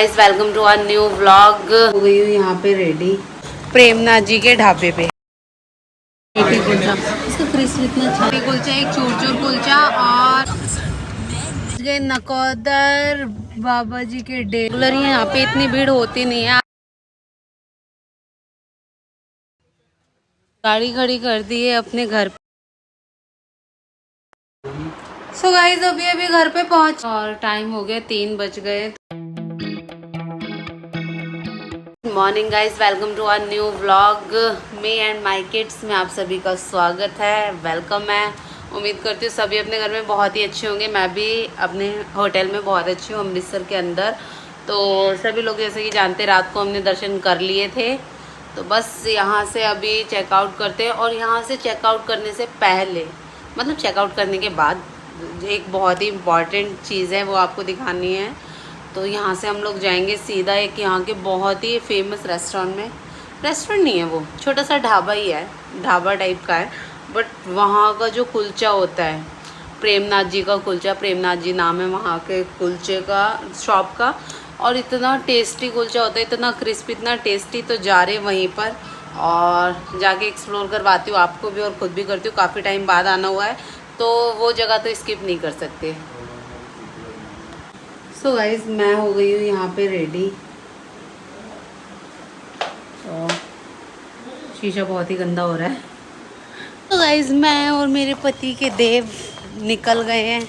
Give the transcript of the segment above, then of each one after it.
Guys welcome to our new vlog. हो गई हूँ यहाँ पे रेडी प्रेमनाथ जी के ढाबे पे। पेटी कुलचा, इसका क्रिस्प इतना अच्छा। कुलचा, एक चूर चूर कुलचा और नकोदर बाबा जी के डेलर। यहाँ पे इतनी भीड़ होती नहीं है। गाड़ी खड़ी कर दी है अपने घर पे। सो गाइस अभी अभी घर पे पहुंच और टाइम हो गया 3 बज गए। Morning guys, welcome to our new vlog. Me and my kids में आप सभी का स्वागत है, वेलकम है। उम्मीद करती हूँ सभी अपने घर में बहुत ही अच्छे होंगे। मैं भी अपने होटल में बहुत अच्छी हूँ, अमृतसर के अंदर। तो सभी लोग जैसे कि जानते, रात को हमने दर्शन कर लिए थे। तो बस यहाँ से अभी चेकआउट करते हैं। और यहाँ से चेकआउट करने से पहले, मतलब चेकआउट करने के बाद, एक बहुत ही इम्पॉर्टेंट चीज़ है वो आपको दिखानी है। तो यहाँ से हम लोग जाएंगे सीधा एक यहाँ के बहुत ही फेमस रेस्टोरेंट में। रेस्टोरेंट नहीं है, वो छोटा सा ढाबा ही है, ढाबा टाइप का है। बट वहाँ का जो कुलचा होता है, प्रेमनाथ जी का कुलचा, प्रेमनाथ जी नाम है वहाँ के कुलचे का, शॉप का। और इतना टेस्टी कुलचा होता है, इतना क्रिस्पी, इतना टेस्टी। तो जा रहे वहीं पर और जाके एक्सप्लोर करवाती हूँ आपको भी और ख़ुद भी करती हूँ। काफ़ी टाइम बाद आना हुआ है तो वो जगह तो स्किप नहीं कर सकते। सो गाइज मैं हो गई हूँ यहाँ पे रेडी। तो शीशा बहुत ही गंदा हो रहा है। तो गाइज मैं और मेरे पति के देव निकल गए हैं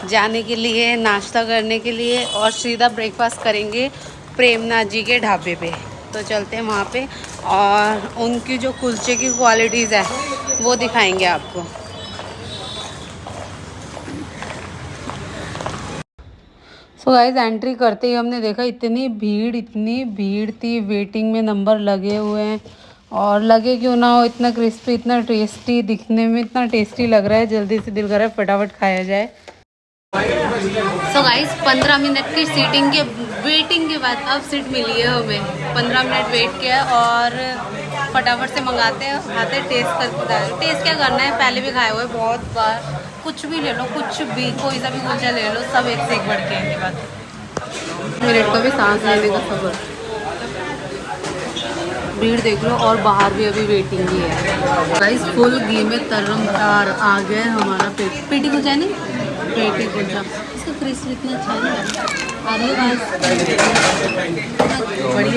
जाने के लिए, नाश्ता करने के लिए, और सीधा ब्रेकफास्ट करेंगे प्रेमनाथ जी के ढाबे पे। तो चलते हैं वहाँ पे और उनकी जो कुलचे की क्वालिटीज़ है वो दिखाएंगे आपको। सो गाइस एंट्री करते ही हमने देखा इतनी भीड़ थी। वेटिंग में नंबर लगे हुए हैं। और लगे क्यों ना हो, इतना क्रिस्पी, इतना टेस्टी, दिखने में इतना टेस्टी लग रहा है। जल्दी से दिल कर रहा है फटाफट खाया जाए। सो गाइस 15 मिनट की सीटिंग के वेटिंग के बाद अब सीट मिली है हमें। 15 मिनट वेट किया और फटाफट से मंगाते हैं, खाते, टेस्ट करके। टेस्ट क्या करना है, पहले भी खाए हुए बहुत बार। कुछ भी ले लो, कुछ भी, कोई सा भी कुलचा ले लो, सब एक से एक बढ़ के इनके बाद। मिनट का भी सांस लेने का सबर। भीड़ देख लो और बाहर भी अभी वेटिंग ही है। गाइस फुल घी में तरमदार आ गया हमारा पेटी कुलचा है, नहीं पेटी कुलचा। इसका क्रिस्प इतना अच्छा है। बढ़िया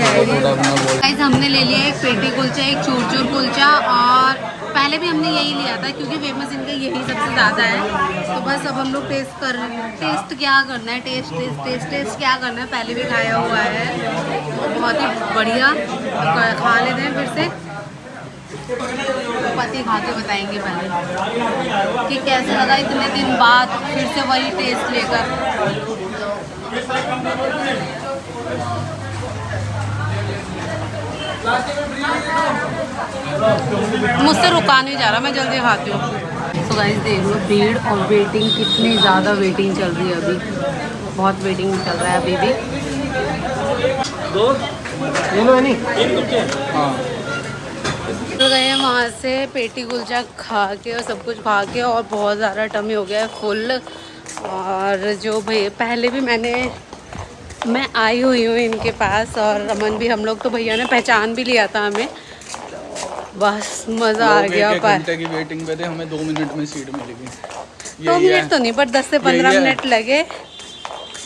है। गाइस हमने ले लिया एक पेटी कुलचा, एक चूर चूर कुलचा। और पहले भी हमने यही लिया था क्योंकि फेमस इनका यही सबसे ज़्यादा है। तो बस अब हम लोग टेस्ट कर रहे हैं। टेस्ट क्या करना है, टेस्ट क्या करना है, पहले भी खाया हुआ है। बहुत ही बढ़िया, खा लेते हैं फिर से। पति खा के बताएंगे पहले कि कैसे लगा इतने दिन बाद फिर से वही टेस्ट लेकर। मुझसे रुका नहीं जा रहा, मैं जल्दी खाती हूँ। तो गाइस देख लो भीड़ और वेटिंग, कितनी ज़्यादा वेटिंग चल रही है अभी। बहुत वेटिंग चल रहा है अभी भी। गए वहाँ से पेटी कुलचा खा के और सब कुछ खा के, और बहुत ज़्यादा टमी हो गया है फुल। और जो भैया पहले भी मैं आई हुई हूँ इनके पास, और रमन भी, हम लोग तो भैया ने पहचान भी लिया था हमें। तो बस मज़ा आ गया। पर घंटे की वेटिंग पे थे, हमें 2 मिनट में सीट मिलेगी। 2 मिनट तो नहीं, पर 10 से 15 मिनट लगे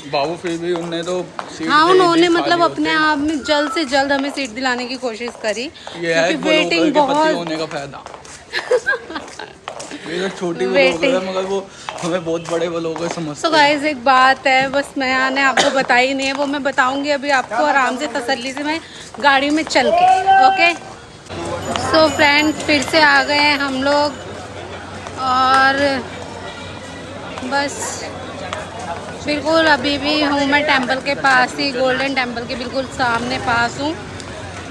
बाबू। फिर भी उन्होंने तो सीट, हाँ उन्होंने मतलब अपने आप में जल्द से जल्द हमें सीट दिलाने की कोशिश करी। क्योंकि वेटिंग बहुत होने का फायदा। ये छोटी वेटिंग, मगर वो हमें बहुत बड़े लोग समझते। तो गाइस एक बात है, बस मैंने आपको बताई नहीं है, वो मैं बताऊंगी अभी आपको आराम से, तसल्ली से, मैं गाड़ी में चल के। ओके सो फ्रेंड्स फिर से आ गए हैं हम लोग। और बस बिल्कुल अभी भी हूँ मैं टेंपल के पास ही, गोल्डन टेंपल के बिल्कुल सामने पास हूँ।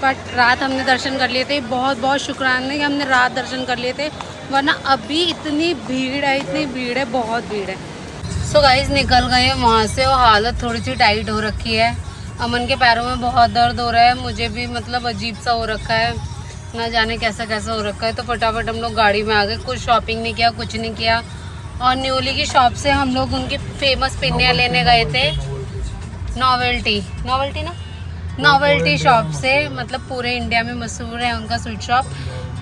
बट रात हमने दर्शन कर लिए थे। बहुत बहुत शुक्राना कि हमने रात दर्शन कर लिए थे, वरना अभी इतनी भीड़ है, बहुत भीड़ है। सो गाइस निकल गए हैं वहाँ से और हालत थोड़ी सी टाइट हो रखी है। अमन के पैरों में बहुत दर्द हो रहा है, मुझे भी मतलब अजीब सा हो रखा है, ना जाने कैसा कैसा हो रखा है। तो फटाफट हम लोग गाड़ी में आ गए। कुछ शॉपिंग नहीं किया, कुछ नहीं किया। और न्यूली की शॉप से हम लोग उनके फेमस पिन्नियाँ लेने गए थे। नॉवेल्टी ना, नॉवेल्टी शॉप से, मतलब पूरे इंडिया में मशहूर है उनका स्वीट शॉप।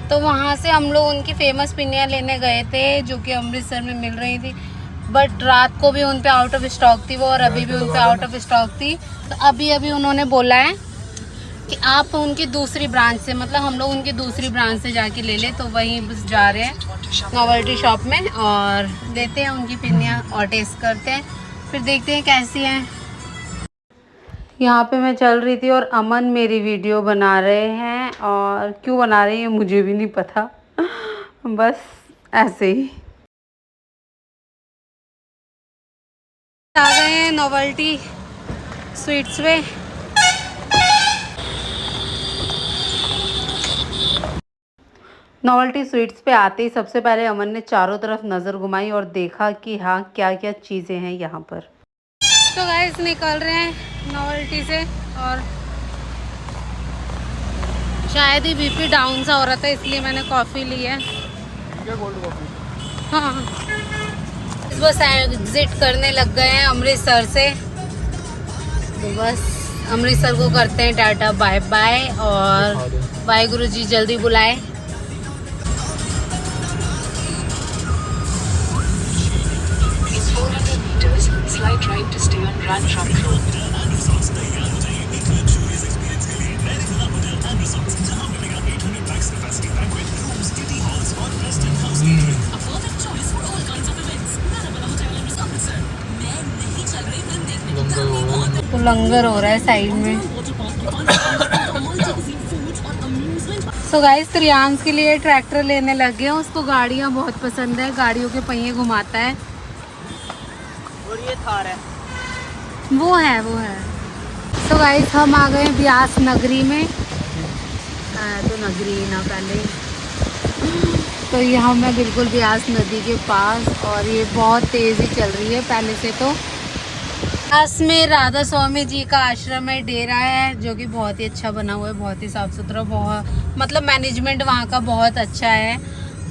तो वहाँ से हम लोग उनकी फेमस पिन्नियाँ लेने गए थे जो कि अमृतसर में मिल रही थी, बट रात को भी उन पे आउट ऑफ स्टॉक थी वो, और अभी भी उन पे आउट ऑफ स्टॉक थी। तो अभी उन्होंने बोला है कि आप उनकी दूसरी ब्रांच से, मतलब हम लोग उनकी दूसरी ब्रांच से जाके ले लें। तो वहीं बस जा रहे हैं नॉवेल्टी शॉप में और लेते हैं उनकी पिन्नियाँ और टेस्ट करते हैं, फिर देखते हैं कैसी हैं। यहाँ पे मैं चल रही थी और अमन मेरी वीडियो बना रहे हैं, और क्यों बना रहे हैं मुझे भी नहीं पता, बस ऐसे ही। आ गए हैं नॉवेल्टी स्वीट्स पे। नॉवेल्टी स्वीट्स पे आते ही सबसे पहले अमन ने चारों तरफ नज़र घुमाई और देखा कि हाँ क्या क्या चीज़ें हैं यहाँ पर। तो गाइस निकल रहे हैं नॉवेल्टी से, और शायद ही बीपी डाउन सा हो रहा था इसलिए मैंने कॉफ़ी ली है। हाँ, बस एग्जिट करने लग गए हैं अमृतसर से, तो बस अमृतसर को करते हैं टाटा बाय बाय, और वाहिगुरु जी जल्दी बुलाए। Slight right to stay on Grand Trunk Road. तो लंगर हो रहा है साइड में। सो गाइस त्रियांश के लिए ट्रैक्टर लेने लगे हैं, उसको गाड़ियाँ बहुत पसंद है, गाड़ियों के पहिए घुमाता है। और ये थार है, वो है। तो गाइस हम आ गए ब्यास नगरी में, तो नगरी ना पहले, तो यहाँ मैं बिल्कुल ब्यास नदी के पास, और ये बहुत तेज़ी चल रही है पहले से। तो ब्यास में राधा स्वामी जी का आश्रम है, डेरा है, जो कि बहुत ही अच्छा बना हुआ है, बहुत ही साफ़ सुथरा, बहुत मतलब मैनेजमेंट वहाँ का बहुत अच्छा है,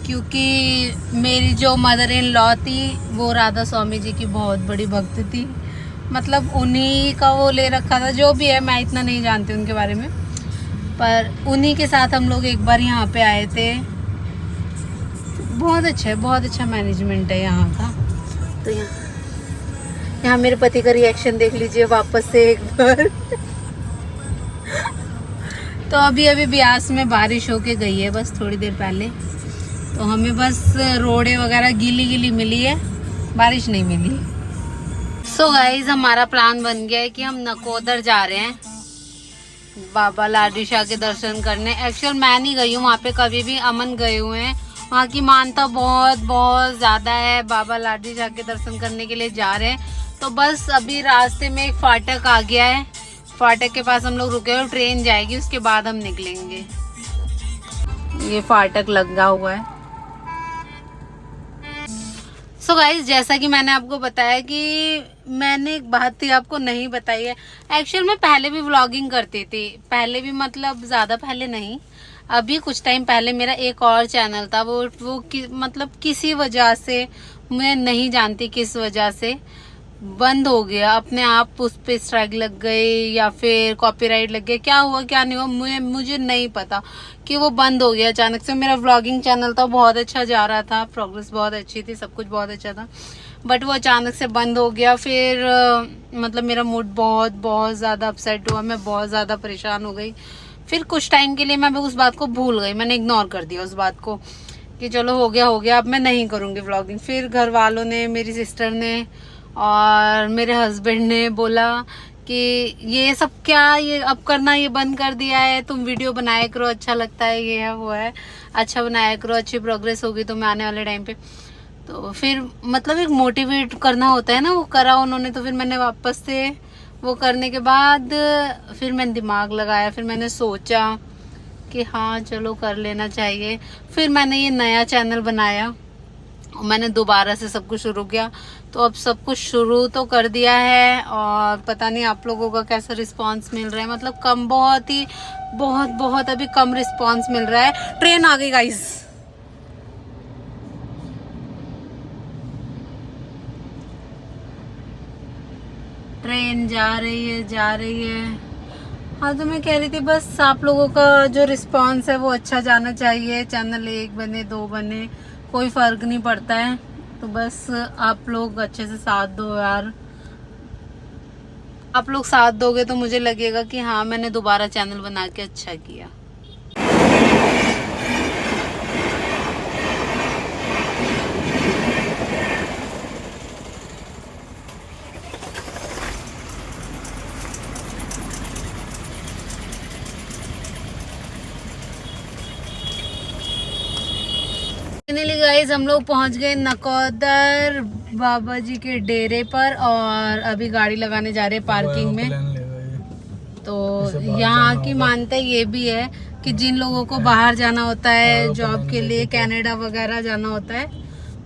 क्योंकि मेरी जो मदर इन लॉ थी वो राधा स्वामी जी की बहुत बड़ी भक्त थी, मतलब उन्हीं का वो ले रखा था, जो भी है मैं इतना नहीं जानती उनके बारे में, पर उन्हीं के साथ हम लोग एक बार यहाँ पे आए थे। बहुत अच्छा है, बहुत अच्छा मैनेजमेंट है यहाँ का। तो यहाँ मेरे पति का रिएक्शन देख लीजिए वापस से एक बार। तो अभी ब्यास में बारिश होके गई है बस थोड़ी देर पहले, तो हमें बस रोडें वगैरह गीली मिली है, बारिश नहीं मिली। सो गाइज हमारा प्लान बन गया है कि हम नकोदर जा रहे हैं बाबा लाडी शाह के दर्शन करने। एक्चुअल मैं नहीं गई हूँ वहाँ पे कभी भी, अमन गए हुए हैं, वहाँ की मानता बहुत ज़्यादा है, बाबा लाडी शाह के दर्शन करने के लिए जा रहे हैं। तो बस अभी रास्ते में एक फाटक आ गया है, फाटक के पास हम लोग रुके हुए, ट्रेन जाएगी उसके बाद हम निकलेंगे। ये फाटक लगा हुआ है। सो गाइस जैसा कि मैंने आपको बताया कि मैंने एक बात थी आपको नहीं बताई है, एक्चुअल में पहले भी व्लॉगिंग करती थी, पहले भी मतलब ज़्यादा पहले नहीं, अभी कुछ टाइम पहले मेरा एक और चैनल था, वो मतलब किसी वजह से, मैं नहीं जानती किस वजह से बंद हो गया, अपने आप उस पे स्ट्राइक लग गई या फिर कॉपीराइट लग गया, क्या हुआ क्या नहीं हुआ मुझे नहीं पता, कि वो बंद हो गया अचानक से। मेरा व्लॉगिंग चैनल था, बहुत अच्छा जा रहा था, प्रोग्रेस बहुत अच्छी थी, सब कुछ बहुत अच्छा था, बट वो अचानक से बंद हो गया। फिर मतलब मेरा मूड बहुत ज़्यादा अपसेट हुआ, मैं बहुत ज़्यादा परेशान हो गई। फिर कुछ टाइम के लिए मैं उस बात को भूल गई, मैंने इग्नोर कर दिया उस बात को कि चलो हो गया, अब मैं नहीं करूँगी व्लॉगिंग। फिर घर वालों ने, मेरी सिस्टर ने और मेरे हस्बैंड ने बोला कि ये सब क्या, ये अब करना ये बंद कर दिया है, तुम वीडियो बनाया करो, अच्छा लगता है, ये है वो है, अच्छा बनाया करो, अच्छी प्रोग्रेस होगी तुम्हें आने वाले टाइम पे। तो फिर मतलब एक मोटिवेट करना होता है ना, वो करा उन्होंने, तो फिर मैंने वापस से वो करने के बाद फिर मैंने दिमाग लगाया, फिर मैंने सोचा कि हाँ चलो कर लेना चाहिए। फिर मैंने ये नया चैनल बनाया, मैंने दोबारा से सब कुछ शुरू किया, तो अब सब कुछ शुरू तो कर दिया है, और पता नहीं आप लोगों का कैसा रिस्पांस मिल रहा है, मतलब कम, बहुत अभी कम रिस्पांस मिल रहा है। ट्रेन आ गई गाइस, ट्रेन जा रही है। हाँ, तो मैं कह रही थी बस आप लोगों का जो रिस्पांस है वो अच्छा जाना चाहिए। चैनल 1 बने 2 बने कोई फ़र्क नहीं पड़ता है, तो बस आप लोग अच्छे से साथ दो यार। आप लोग साथ दोगे तो मुझे लगेगा कि हाँ मैंने दोबारा चैनल बना के अच्छा किया। फाइनली गाइस हम लोग पहुंच गए नकोदर बाबा जी के डेरे पर और अभी गाड़ी लगाने जा रहे हैं पार्किंग में। तो यहाँ की मान्यता ये भी है कि जिन लोगों को बाहर जाना होता है जॉब के लिए, कनाडा वगैरह जाना होता है,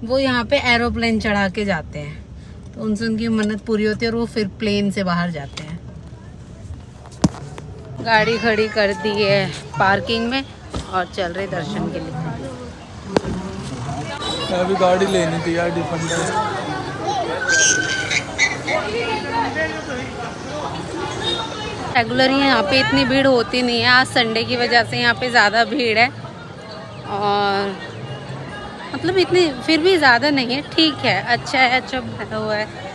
वो यहाँ पे एरोप्लेन चढ़ा के जाते हैं। तो उनसे उनकी मन्नत पूरी होती है और वो फिर प्लेन से बाहर जाते हैं। गाड़ी खड़ी कर दी है पार्किंग में और चल रहे दर्शन के लिए। अभी गाड़ी लेनी थी यार, डिफेंडर। रेगुलर ही यहाँ पे इतनी भीड़ होती नहीं है, आज संडे की वजह से यहाँ पे ज़्यादा भीड़ है और मतलब इतनी फिर भी ज़्यादा नहीं है, ठीक है, अच्छा है, अच्छा भरा हुआ है।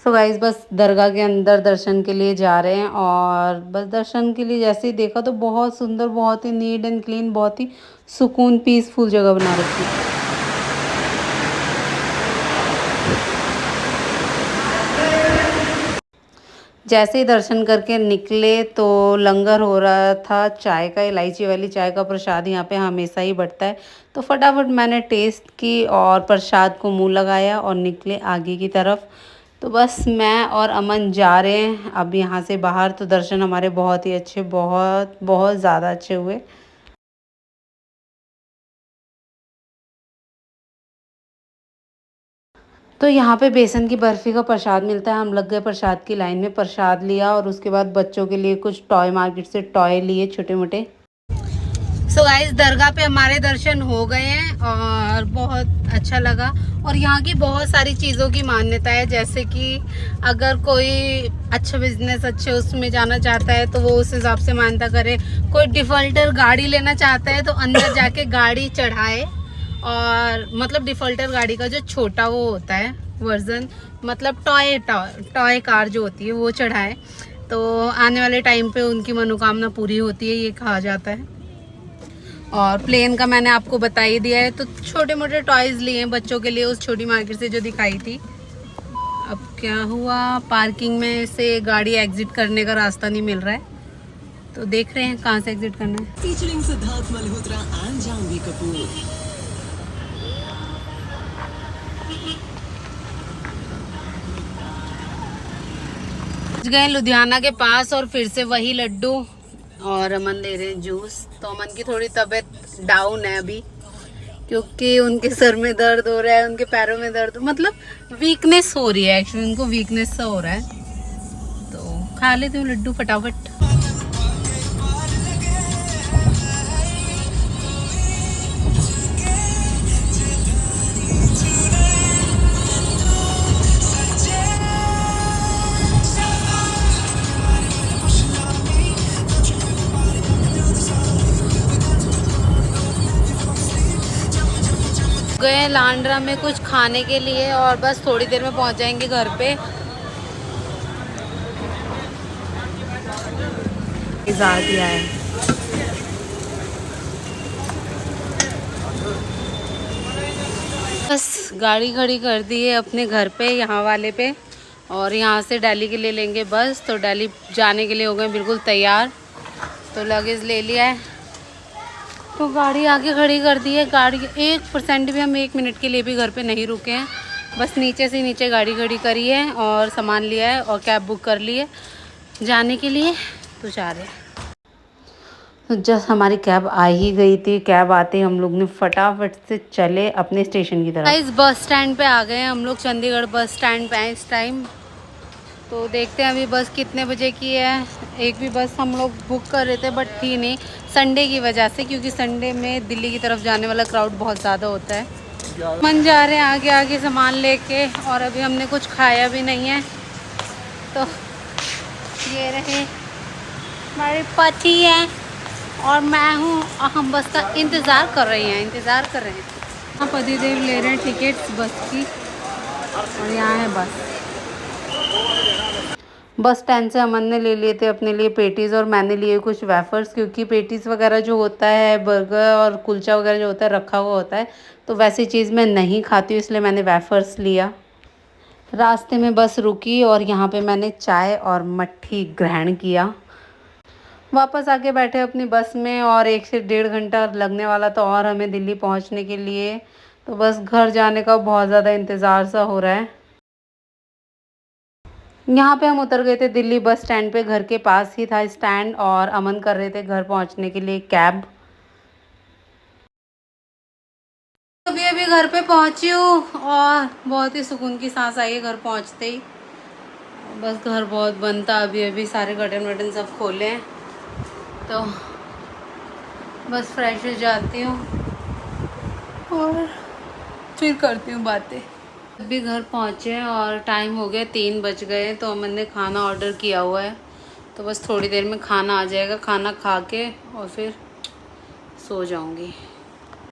सो गाइस बस दरगाह के अंदर दर्शन के लिए जा रहे हैं और बस दर्शन के लिए जैसे ही देखा तो बहुत सुंदर, बहुत ही नीट एंड क्लीन, बहुत ही सुकून पीसफुल जगह बना रखी है। जैसे ही दर्शन करके निकले तो लंगर हो रहा था चाय का, इलायची वाली चाय का प्रसाद यहाँ पे हमेशा ही बढ़ता है। तो फटाफट मैंने टेस्ट की और प्रसाद को मुंह लगाया और निकले आगे की तरफ। तो बस मैं और अमन जा रहे हैं अब यहाँ से बाहर। तो दर्शन हमारे बहुत ही अच्छे, बहुत बहुत ज़्यादा अच्छे हुए। तो यहाँ पे बेसन की बर्फ़ी का प्रसाद मिलता है। हम लग गए प्रसाद की लाइन में, प्रसाद लिया और उसके बाद बच्चों के लिए कुछ टॉय मार्केट से टॉय लिए छोटे मोटे। सो गाइस दरगाह पे हमारे दर्शन हो गए हैं और बहुत अच्छा लगा। और यहाँ की बहुत सारी चीज़ों की मान्यता है, जैसे कि अगर कोई अच्छा बिजनेस अच्छे उसमें जाना चाहता है तो वो उस हिसाब से मान्यता करे। कोई डिफ़ॉल्टर गाड़ी लेना चाहता है तो अंदर जाके गाड़ी चढ़ाए और मतलब डिफ़ॉल्टर गाड़ी का जो छोटा वो होता है वर्जन, मतलब टॉय कार जो होती है वो चढ़ाए तो आने वाले टाइम पे उनकी मनोकामना पूरी होती है, ये कहा जाता है। और प्लेन का मैंने आपको बता ही दिया है। तो छोटे मोटे टॉयज़ लिए हैं बच्चों के लिए उस छोटी मार्केट से जो दिखाई थी। अब क्या हुआ, पार्किंग में से गाड़ी एग्जिट करने का रास्ता नहीं मिल रहा है, तो देख रहे हैं कहाँ से एग्जिट करना है। Featuring Siddharth Malhotra and Janhvi Kapoor. पहुंच गए लुधियाना के पास और फिर से वही लड्डू और अमन दे रहे हैं जूस। तो अमन की थोड़ी तबीयत डाउन है अभी क्योंकि उनके सर में दर्द हो रहा है, उनके पैरों में दर्द, मतलब वीकनेस हो रही है, एक्चुअली उनको वीकनेस सा हो रहा है। तो खा लेते हूँ लड्डू फटाफट। गए लांड्रा में कुछ खाने के लिए और बस थोड़ी देर में पहुंच जाएंगे घर पे। इजाज़ दिया है। बस गाड़ी खड़ी कर दी है अपने घर पे, यहाँ वाले पे, और यहाँ से दिल्ली के लिए लेंगे बस। तो दिल्ली जाने के लिए हो गए बिल्कुल तैयार। तो लगेज ले लिया है तो गाड़ी आगे खड़ी कर दी है। गाड़ी 1% भी हम 1 मिनट के लिए भी घर पे नहीं रुके हैं, बस नीचे से नीचे गाड़ी खड़ी करी है और सामान लिया है और कैब बुक कर ली है जाने के लिए। तो जा रहे हैं। तो जस्ट हमारी कैब आ ही गई थी। कैब आते ही हम लोग ने फटाफट से चले अपने स्टेशन की तरफ। इस बस स्टैंड पे आ गए हैं हम लोग, चंडीगढ़ बस स्टैंड पे हैं इस टाइम। तो देखते हैं अभी बस कितने बजे की है। एक भी बस हम लोग बुक कर रहे थे बट थी नहीं, संडे की वजह से, क्योंकि संडे में दिल्ली की तरफ जाने वाला क्राउड बहुत ज़्यादा होता है। यार। मन जा रहे हैं आगे आगे सामान लेके, और अभी हमने कुछ खाया भी नहीं है। तो ये रहे हमारे पति हैं और मैं हूँ, और हम बस का इंतज़ार कर रहे हैं। हाँ, पतिदेव ले रहे हैं टिकट्स बस की, और यहाँ है बस। बस स्टैंड से अमन ने ले लिए थे अपने लिए पेटीज़, और मैंने लिए कुछ वेफर्स, क्योंकि पेटीज़ वगैरह जो होता है, बर्गर और कुलचा वगैरह जो होता है रखा हुआ होता है, तो वैसी चीज़ मैं नहीं खाती हूँ, इसलिए मैंने वेफर्स लिया। रास्ते में बस रुकी और यहाँ पे मैंने चाय और मट्ठी ग्रहण किया। वापस आके बैठे अपनी बस में, और 1 से 1.5 घंटा लगने वाला था और हमें दिल्ली पहुँचने के लिए। तो बस घर जाने का बहुत ज़्यादा इंतज़ार सा हो रहा है। यहाँ पे हम उतर गए थे दिल्ली बस स्टैंड पे, घर के पास ही था स्टैंड, और अमन कर रहे थे घर पहुँचने के लिए कैब। अभी अभी घर पे पहुँची हूँ और बहुत ही सुकून की सांस आई है घर पहुँचते ही। बस घर बहुत बंद था, अभी अभी सारे कर्टन वर्टन सब खोले हैं, तो बस फ्रेश हो जाती हूँ और फिर करती हूँ बातें। अभी घर पहुँचे हैं और टाइम हो गया 3 बज गए, तो अमन ने खाना ऑर्डर किया हुआ है, तो बस थोड़ी देर में खाना आ जाएगा। खाना खा के और फिर सो जाऊँगी।